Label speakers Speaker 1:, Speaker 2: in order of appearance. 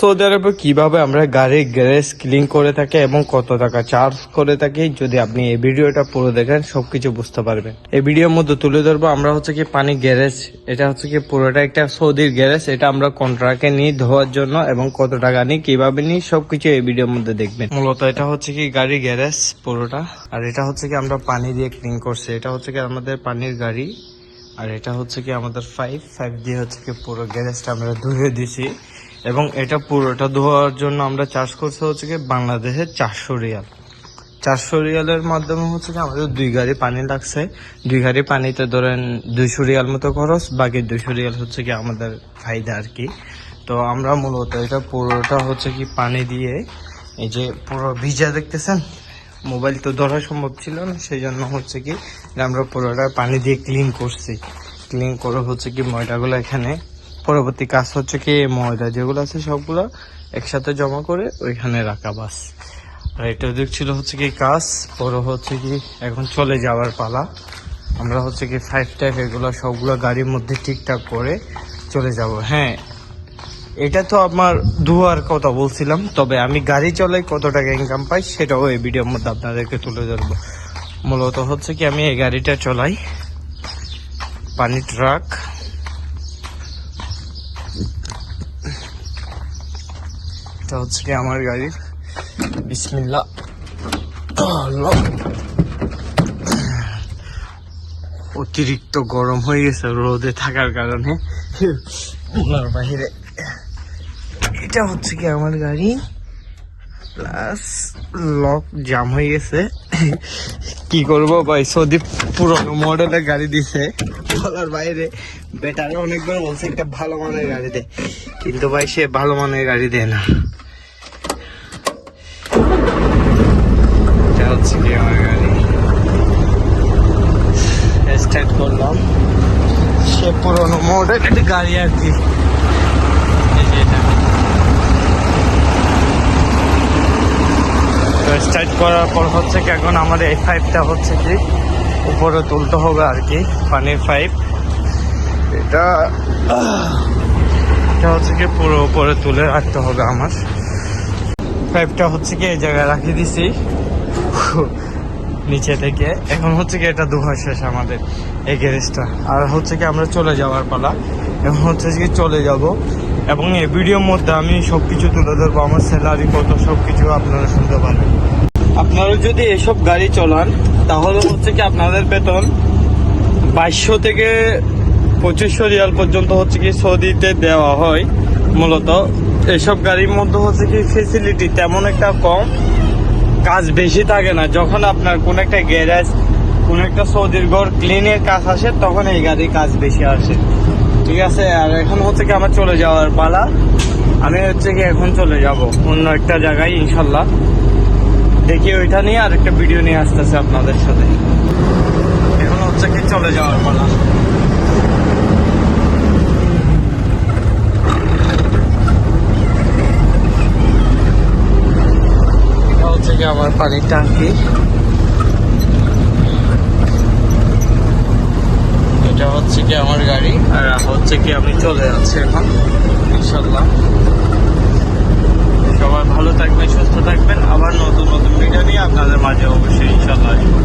Speaker 1: Saudi আরবে কিভাবে আমরা গাড়ির গ্যারেজ ক্লিন করে থাকি এবং কত টাকা চার্জ করে থাকি, যদি আপনি এই ভিডিওটা পুরো দেখেন সবকিছু বুঝতে পারবেন। এই ভিডিওর মধ্যে তুলে ধরবো আমরা হচ্ছে কি পানি গ্যারেজ, এটা হচ্ছে কি পুরোটা একটা সৌদির গ্যারেজ, এটা আমরা কন্ট্রাক্টে নিই ধোয়ার জন্য এবং কত টাকা নিই কিভাবে নিই সবকিছু এই ভিডিওর মধ্যে দেখবেন। মূলত এটা হচ্ছে কি গাড়ির গ্যারেজ পুরোটা, আর এটা হচ্ছে কি আমরা পানি দিয়ে ক্লিন করছি, এটা হচ্ছে কি আমাদের পানির গাড়ি, আর এটা হচ্ছে কি আমাদের পাইপ দিয়ে হচ্ছে কি পুরো গ্যারেজটা আমরা ধুয়ে দিছি এবং এটা পুরোটা ধোয়ার জন্য আমরা চার্জ করছি হচ্ছে কি বাংলাদেশের 400 রিয়াল। 400 রিয়ালের মাধ্যমে হচ্ছে কি আমাদের 2 গাড়ি পানি লাগছে, 2 গাড়ি পানিতে ধরেন 200 রিয়াল মতো খরচ, বাকি 200 রিয়াল হচ্ছে কি আমাদের ফায়দা আর কি। তো আমরা মূলত এটা পুরোটা হচ্ছে কি পানি দিয়ে, এই যে পুরো ভিজা দেখতেছেন, মোবাইল তো ধরা সম্ভব ছিল না, সেই জন্য হচ্ছে কি আমরা পুরোটা পানি দিয়ে ক্লিন করছি। ক্লিন করে হচ্ছে কি ময়লাগুলো এখানে, পরবর্তী কাজ হচ্ছে কি ময়লা যেগুলো আছে সবগুলো একসাথে জমা করে ওইখানে রাখা বাস। আর এটা দেখছিল হচ্ছে কি কাজ, পরে হচ্ছে কি এখন চলে যাওয়ার পালা। আমরা হচ্ছে কি 5 টাইপ এগুলো সবগুলো গাড়ির মধ্যে ঠিকঠাক করে চলে যাব। হ্যাঁ, এটা তো আমার ধোয়ার কথা বলছিলাম, তবে আমি গাড়ি চালাই কত টাকা ইনকাম পাই সেটাও এই ভিডিওর মধ্যে আপনাদেরকে তুলে ধরবো। মূলত হচ্ছে কি আমি এই গাড়িটা চলাই, পানি ট্রাক। এটা হচ্ছে কি আমার গাড়ি, বিসমিল্লাহ। অতিরিক্ত গরম হয়ে গেছে রোদে থাকার কারণে বাহিরে। এটা হচ্ছে কি আমার গাড়ি, প্লাস লক জাম হয়ে গেছে। কি করবো ভাই, সৌদি পুরনো মডেলের গাড়ি দিছে, বলার বাইরে। বেটারে অনেকবার বলছে একটা ভালো মানের গাড়ি দে, কিন্তু ভাই সে ভালো মানের গাড়ি দেয় না। এটা হচ্ছে কি আমার গাড়ি, স্টার্ট করলাম, সে পুরনো মডেল একটা গাড়ি আর কি। স্টার্ট করার পর হচ্ছে কি এখন আমাদের এই পাইপটা হচ্ছে কি উপরে তুলতে হবে আর কি, পানির পাইপ। এটা হচ্ছে কি পুরো উপরে তুলে রাখতে হবে আমার। পাইপটা হচ্ছে কি এই জায়গায় রাখি দিছি নিচে থেকে। এখন হচ্ছে কি এটা ধোয়া শেষ আমাদের এই গ্যারেজটা, আর হচ্ছে কি আমরা চলে যাওয়ার পালা। এখন হচ্ছে কি চলে যাব এবং এই ভিডিওর মধ্যে আমি সবকিছু তুলে ধরবো, আমার স্যালারি কত সবকিছু আপনারা শুনতে পারবেন। আপনারা যদি এসব গাড়ি চলান তাহলে হচ্ছে কি আপনাদের বেতন 2200 থেকে 2500 রিয়াল পর্যন্ত হচ্ছে কি সৌদিতে দেওয়া হয়। মূলত এসব গাড়ির মধ্যে হচ্ছে কি ফেসিলিটি তেমন একটা কম, কাজ বেশি থাকে না। যখন আপনার কোন একটা গ্যারেজ, কোন একটা সৌদির ঘর ক্লিনের কাজ আসে তখন এই গাড়ির কাজ বেশি আসে, ঠিক আছে। আর এখন হচ্ছে কি আমার চলে যাওয়ার পালা। আমি হচ্ছে কি এখন চলে যাব অন্য একটা জায়গায় ইনশাল্লাহ, দেখি ওইটা নিয়ে আর একটা ভিডিও নিয়ে আসতেছে আপনাদের সাথে। এখন হচ্ছে কি চলে যাওয়ার পালা। এটা হচ্ছে কি আমার পানির ট্যাঙ্কি, এটা হচ্ছে কি আমার গাড়ি, আর হচ্ছে কি আমি চলে যাচ্ছি এখন ইনশাল্লাহ। সবাই ভালো থাকবেন, সুস্থ থাকবেন, আবার নতুন নতুন ভিডিও নিয়ে আপনাদের মাঝে অবশ্যই ইনশাল্লাহ আসবো।